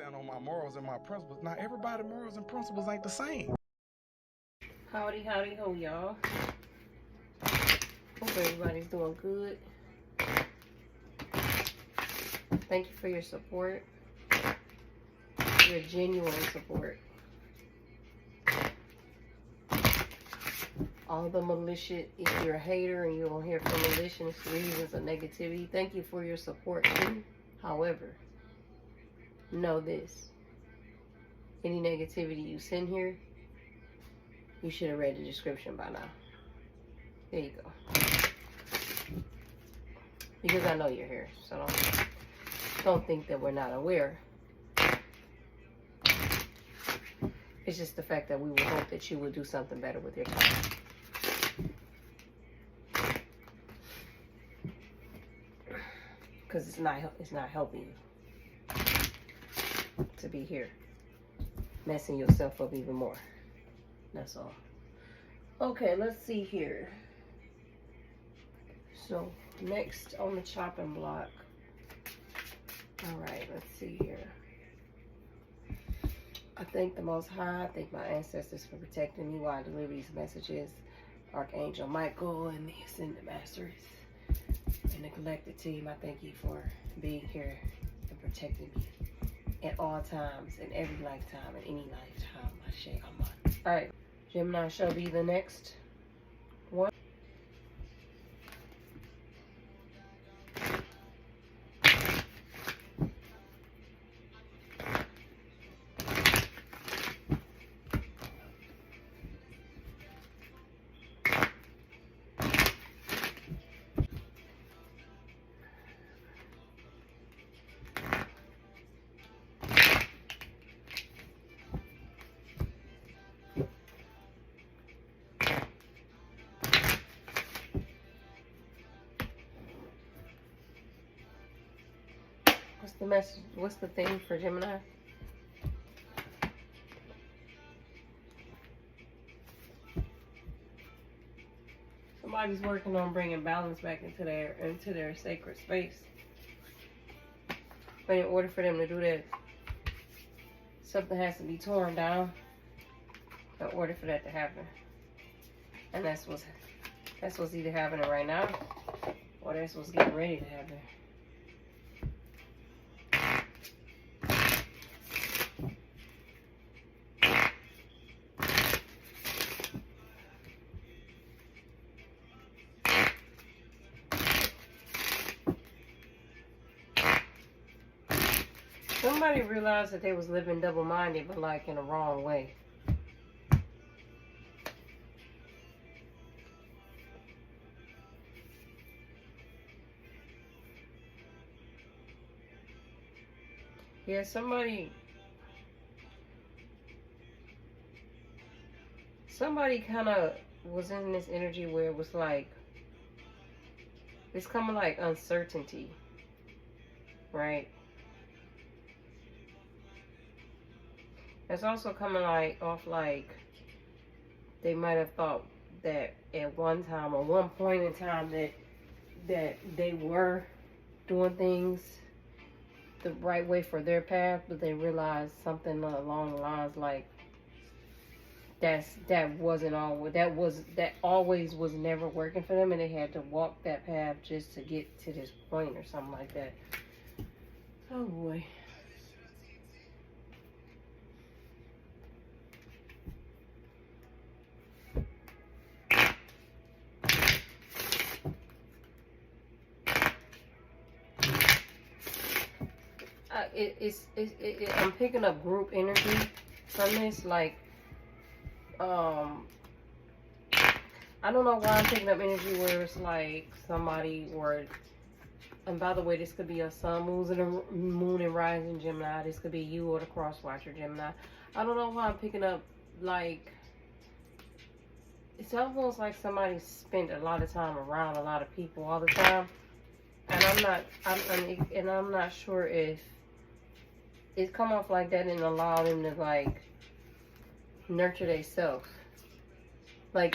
stand on my morals and my principles. Now, everybody's morals and principles ain't the same. Howdy, howdy, ho, y'all. Hope everybody's doing good. Thank you for your support. Your genuine support. All the malicious, if you're a hater and you don't hear from malicious reasons of negativity, thank you for your support too. However, know this. Any negativity you send here, you should have read the description by now. There you go. Because I know you're here, so don't think that we're not aware. It's just the fact that we would hope that you would do something better with your time. Because it's not helping you to be here, messing yourself up even more. That's all. Okay, let's see here. So next on the chopping block. All right, let's see here. I thank the Most High. I thank my ancestors for protecting me while I deliver these messages. Archangel Michael and the Ascended Masters and the collective team, I thank you for being here and protecting me at all times, in every lifetime, in any lifetime. Ashe Aman. All right, Gemini shall be the next one. What's the message? What's the thing for Gemini? Somebody's working on bringing balance back into their sacred space. But in order for them to do that, something has to be torn down in order for that to happen. And that's what's either happening right now, or that's what's getting ready to happen. Somebody realized that they was living double-minded, but like in the wrong way. Yeah, somebody kind of was in this energy where it was like, it's coming like uncertainty, right? It's also coming like off like they might have thought that at one time or one point in time that they were doing things the right way for their path, but they realized something along the lines like that always was never working for them, and they had to walk that path just to get to this point or something like that. Oh boy. I'm picking up group energy from this, like, I don't know why I'm picking up energy where it's like somebody and by the way, this could be a sun, moon and rising Gemini. This could be you or the cross watcher Gemini. I don't know why I'm picking up, like, it's almost like somebody spent a lot of time around a lot of people all the time. And I'm not sure if it's come off like that and allow them to like nurture themselves. Like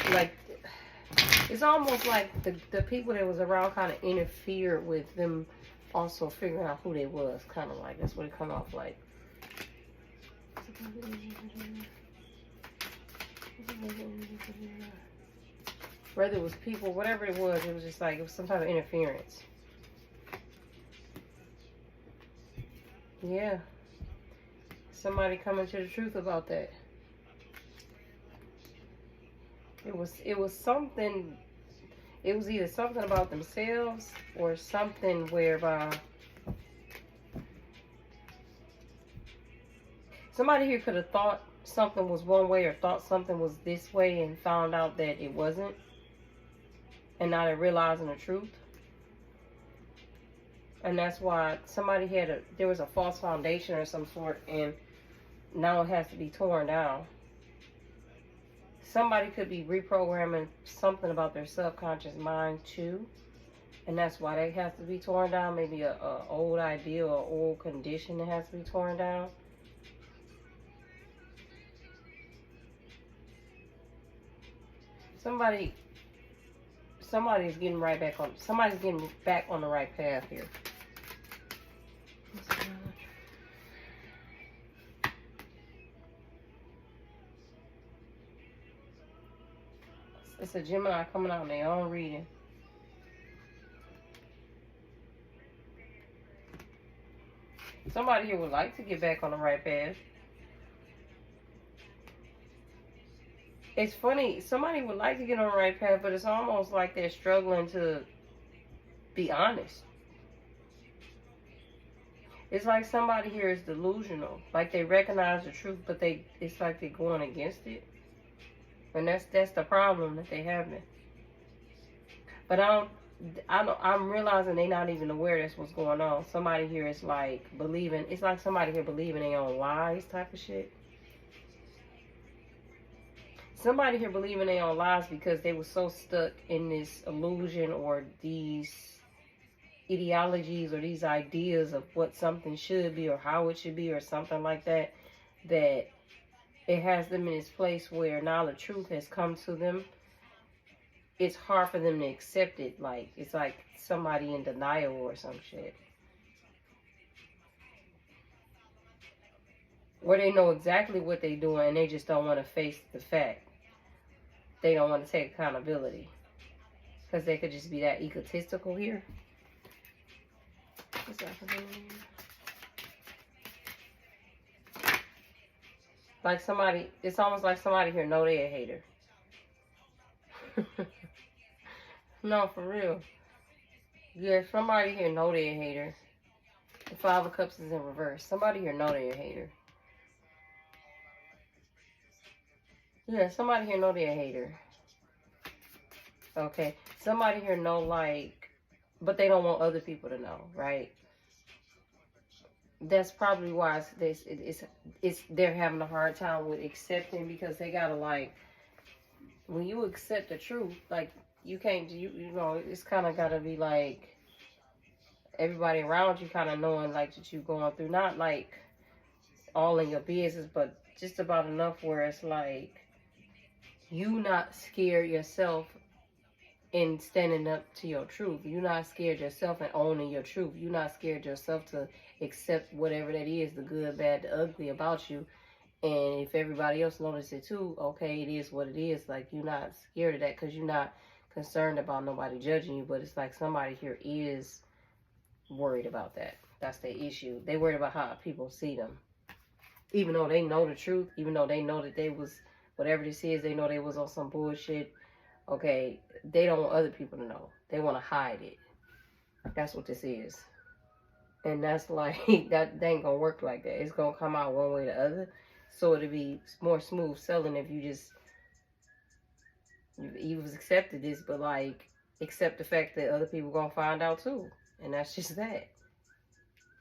it's almost like the people that was around kind of interfered with them also figuring out who they was. Kind of like that's what it come off like. Whether it was people, whatever it was just like, it was some type of interference. Yeah. Somebody coming to the truth about that. It was something, it was either something about themselves or something whereby somebody here could have thought something was one way or thought something was this way and found out that it wasn't. And now they're realizing the truth. And that's why somebody there was a false foundation or some sort, and now it has to be torn down. Somebody could be reprogramming something about their subconscious mind too, and that's why they have to be torn down. Maybe a old idea or old condition that has to be torn down. Somebody's getting right back on. Somebody's getting back on the right path here. It's a Gemini coming out in their own reading. Somebody here would like to get back on the right path. It's funny, somebody would like to get on the right path, but it's almost like they're struggling to be honest. It's like somebody here is delusional. Like they recognize the truth, but it's like they're going against it. And that's the problem that they having. But I'm realizing they're not even aware that's what's going on. Somebody here is like believing, it's like somebody here believing their own lies type of shit. Somebody here believing their own lies because they were so stuck in this illusion or these ideologies or these ideas of what something should be or how it should be or something like that, that it has them in this place where now the truth has come to them. It's hard for them to accept it. Like, it's like somebody in denial or some shit. Or they know exactly what they're doing and they just don't want to face the fact. They don't want to take accountability. Because they could just be that egotistical here. What's happening? Like somebody, it's almost like somebody here know they're a hater. No, for real. Yeah, somebody here know they're a hater. The Five of Cups is in reverse. Somebody here know they're a hater. Yeah, somebody here know they're a hater. Okay. Somebody here know, like, but they don't want other people to know, right? That's probably why they're having a hard time with accepting, because they gotta, like, when you accept the truth, like, you can't, you know, it's kind of gotta be like everybody around you kind of knowing, like, that you're going through, not like all in your business, but just about enough where it's like you not scared yourself in standing up to your truth. You're not scared yourself in owning your truth. You're not scared yourself to accept whatever that is, the good, bad, the ugly about you. And if everybody else notices it too, okay, it is what it is. Like, you're not scared of that because you're not concerned about nobody judging you. But it's like somebody here is worried about that. That's their issue. They worried about how people see them. Even though they know the truth, even though they know that they was, whatever this is, they know they was on some bullshit. Okay, they don't want other people to know. They want to hide it. That's what this is. And that's like, that ain't gonna work like that. It's gonna come out one way or the other. So it'll be more smooth selling if you just, you was accepted this, but like, accept the fact that other people gonna find out too. And that's just that.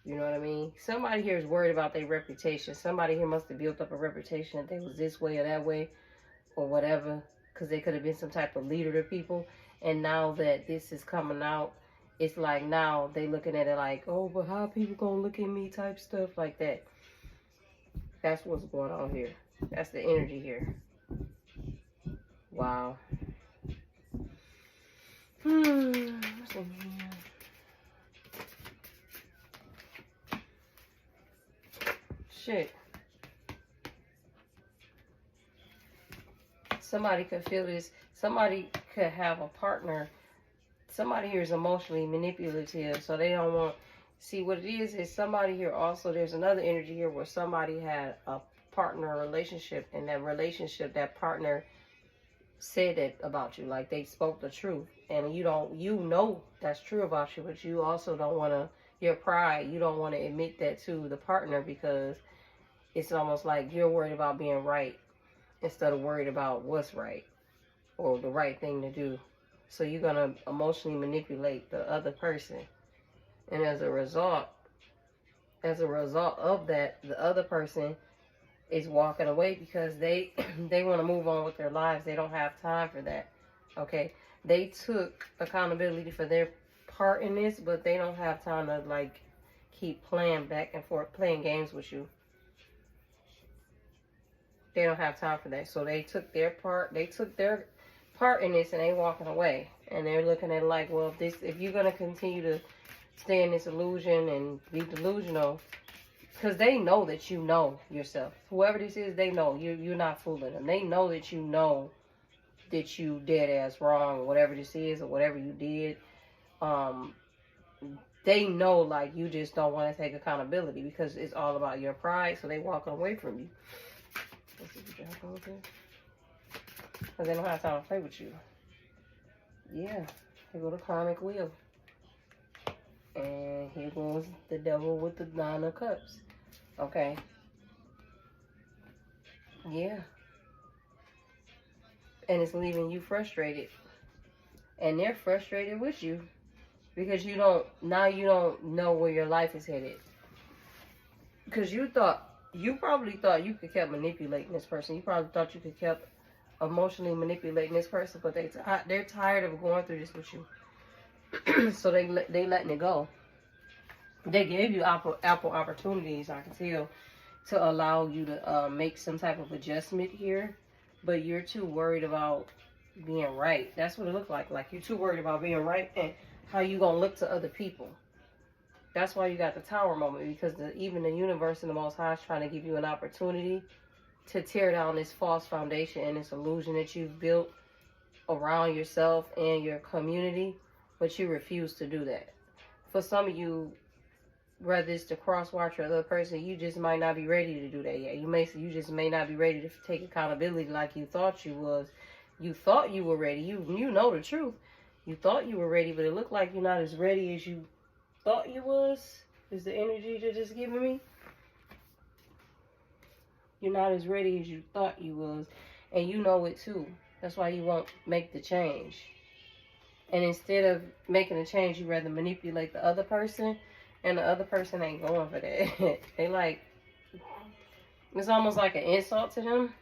You know what I mean? Somebody here is worried about their reputation. Somebody here must have built up a reputation that they was this way or that way or whatever, because they could have been some type of leader to people. And now that this is coming out, it's like now they looking at it like, oh, but how people gonna look at me type stuff like that. That's what's going on here. That's the energy here. Wow. What's in here? Shit. somebody could feel this. Somebody could have a partner. Somebody here is emotionally manipulative, so they don't want. See, what it is somebody here also, there's another energy here where somebody had a partner relationship, and that relationship, that partner said it about you, like they spoke the truth, and you know that's true about you, but you also don't want to, your pride, you don't want to admit that to the partner, because it's almost like you're worried about being right instead of worried about what's right or the right thing to do. So you're going to emotionally manipulate the other person. And as a result of that, the other person is walking away because they want to move on with their lives. They don't have time for that. Okay? They took accountability for their part in this, but they don't have time to like keep playing back and forth, playing games with you. They don't have time for that. So they took their part in this, and they walking away. And they're looking at it like, well, if you're gonna continue to stay in this illusion and be delusional, because they know that you know yourself. Whoever this is, they know you're not fooling them. They know that you know that you dead ass wrong, whatever this is or whatever you did. They know, like, you just don't want to take accountability because it's all about your pride. So they walking away from you. Let's see what you have with this. Because they don't have time to play with you. Yeah. Here go the karmic wheel. And here goes the devil with the 9 of cups. Okay. Yeah. And it's leaving you frustrated. And they're frustrated with you. Because you don't know where your life is headed. Because you probably thought you could keep manipulating this person. You probably thought you could keep emotionally manipulating this person. But they're tired of going through this with you. So they letting it go. They gave you ample opportunities, I can tell, to allow you to make some type of adjustment here. But you're too worried about being right. That's what it looked like. Like, you're too worried about being right and how you going to look to other people. That's why you got the Tower moment. Because even the universe and the Most High is trying to give you an opportunity to tear down this false foundation and this illusion that you've built around yourself and your community. But you refuse to do that. For some of you, whether it's the cross watcher or the other person, you just might not be ready to do that yet. You just may not be ready to take accountability like you thought you was. You thought you were ready. You know the truth. You thought you were ready, but it looked like you're not as ready as you thought you was. Is the energy you're just giving me? You're not as ready as you thought you was. And you know it too. That's why you won't make the change. And instead of making a change, you rather manipulate the other person. And the other person ain't going for that. They like, it's almost like an insult to them.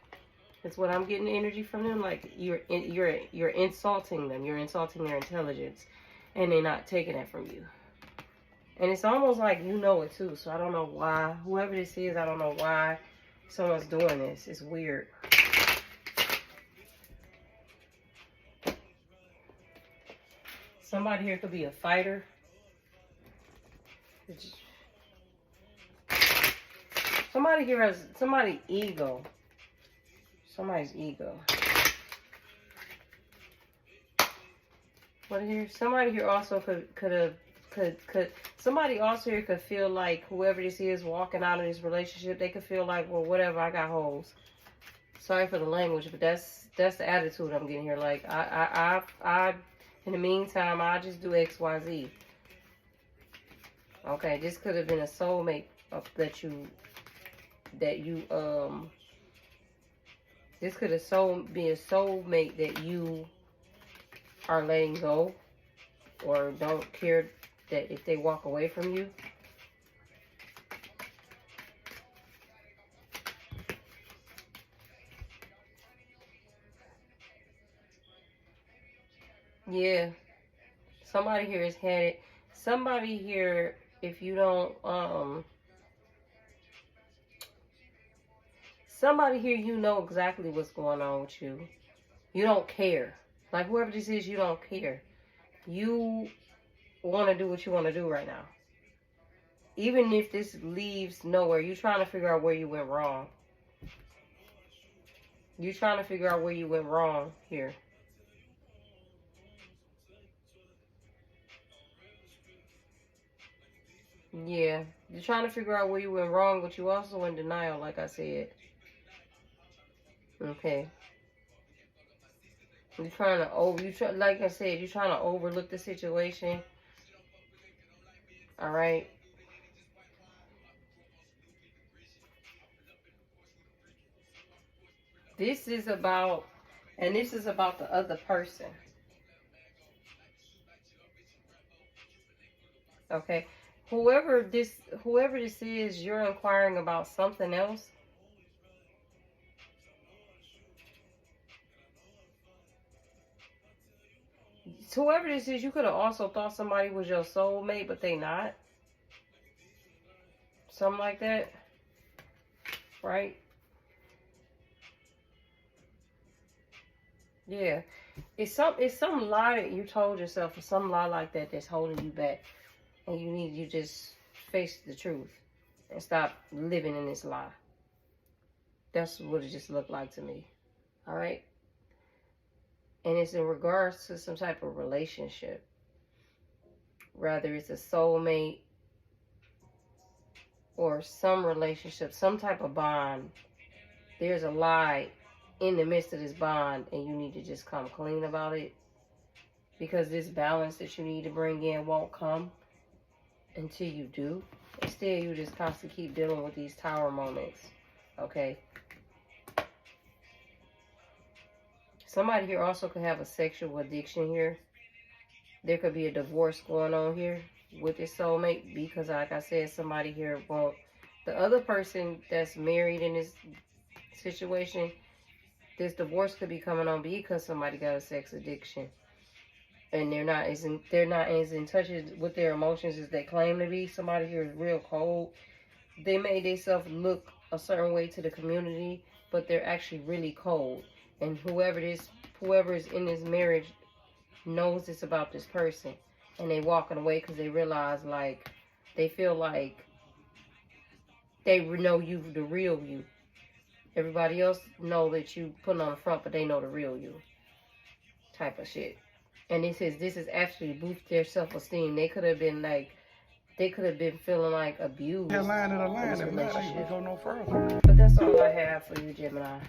That's what I'm getting energy from them. Like, you're insulting them. You're insulting their intelligence. And they're not taking that from you. And it's almost like you know it too. So I don't know why. Whoever this is, I don't know why someone's doing this. It's weird. Somebody here could be a fighter. Somebody here has somebody's ego. Somebody's ego. What here? Somebody here also could somebody also here could feel like whoever this is walking out of this relationship, they could feel like, well, whatever, I got holes. Sorry for the language, but that's the attitude I'm getting here. Like, I in the meantime, I just do X, Y, Z. Okay, this could have been a soulmate this could have be a soulmate that you are letting go or don't care that if they walk away from you. Yeah. Somebody here is headed. Somebody here, if you don't, somebody here, you know exactly what's going on with you. You don't care. Like, whoever this is, you don't care. You want to do what you want to do right now. Even if this leaves nowhere, you're trying to figure out where you went wrong. You trying to figure out where you went wrong here. Yeah. You're trying to figure out where you went wrong, but you also in denial, like I said. Okay. You're trying to like I said, you're trying to overlook the situation. All right. This is about the other person. Okay. Whoever this is, you're inquiring about something else. Whoever this is, you could have also thought somebody was your soulmate, but they not. Something like that. Right? Yeah. It's some lie that you told yourself, or some lie like that that's holding you back. And you just face the truth and stop living in this lie. That's what it just looked like to me. All right? And it's in regards to some type of relationship. Rather it's a soulmate or some relationship, some type of bond. There's a lie in the midst of this bond, and you need to just come clean about it. Because this balance that you need to bring in won't come until you do. Instead, you just constantly keep dealing with these tower moments. Okay? Somebody here also could have a sexual addiction here. There could be a divorce going on here with this soulmate, because like I said, somebody here won't. The other person that's married in this situation, this divorce could be coming on because somebody got a sex addiction. And they're not as in touch with their emotions as they claim to be. Somebody here is real cold. They made themselves look a certain way to the community, but they're actually really cold. And whoever is in this marriage knows this about this person, and they walking away because they realize, like, they feel like they know you, the real you. Everybody else know that you putting on the front, but they know the real you. Type of shit. And this is actually boost their self-esteem. They could have been feeling like abused. That line of the line, if not, we go no further. But that's all I have for you, Gemini.